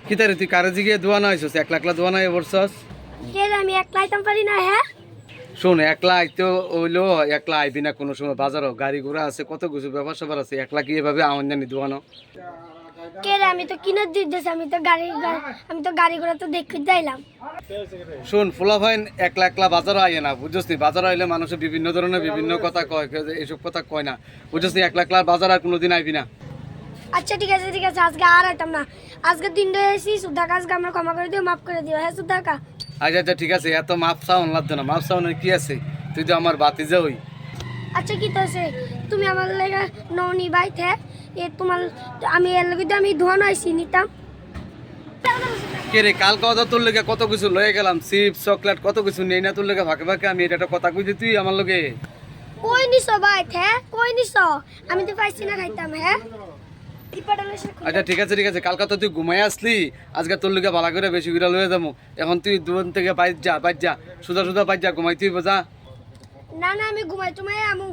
কি তারে তুই কারে জিগে দোয়া না হইছস একলা একলা দোয়া না বলছস কে রে আমি একলা আইতাম পারি না হ্যাঁ শোন একলা আইতো হইলো একলা আইবি না কোনো সময় বাজারও গাড়ি ঘোড়া আছে কত কিছু ব্যাপার স্যাপার আছে একলা কি এভাবে আমদানি দোয়ানো কে রে আমি তো কিনে দিতেছি আমি তো গাড়ি ঘোড়া তো দেখতে যাইলাম শোন ফুলাফাইন একলা একলা বাজারও আইয়ে না বুঝছস নি বাজার আইলে মানুষের বিভিন্ন ধরনের বিভিন্ন কথা কয় এইসব কথা কয় না বুঝছস নি একলা একলা বাজার আর কোনোদিন আইবি না আচ্ছা ঠিক আছে আজকে আর আইতাম না আজকে দিনটা এসি সুধাকা আজকে আমরা ক্ষমা করে দিও মাফ করে দিও হ্যাঁ সুধাকা আচ্ছা আচ্ছা ঠিক আছে এত মাপ চাওন লাগতো না মাপ চাওনের কি আছে তুই তো আমার বাতিজা হই আচ্ছা কি তো আছে তুমি আমার লেগে ননি বাইতে তোমার আমি এর লগে আমি ধোয়া আইছি নিতাম কে রে কাল কথা তোর লেগে কত কিছু লয়ে গেলাম চিপস চকলেট কত কিছু নেই না তোর লেগে ফাঁকে ফাঁকে আমি এটা একটা কথা কইছি তুই আমার লগে কই নিছো বাইতে হ্যাঁ কই নিছো আমি তো পাইছি না খাইতাম হ্যাঁ আচ্ছা ঠিক আছে কালকা তো তুই ঘুমাই আসলি আজকে তোর লগে ভালো করে বেশি করে লয়ে যাবো এখন তুই দোকান থেকে বাইর যা সুদা সুদা বাইর যা ঘুমাই তুই বোঝা না না আমি ঘুমাই টুমাই আমু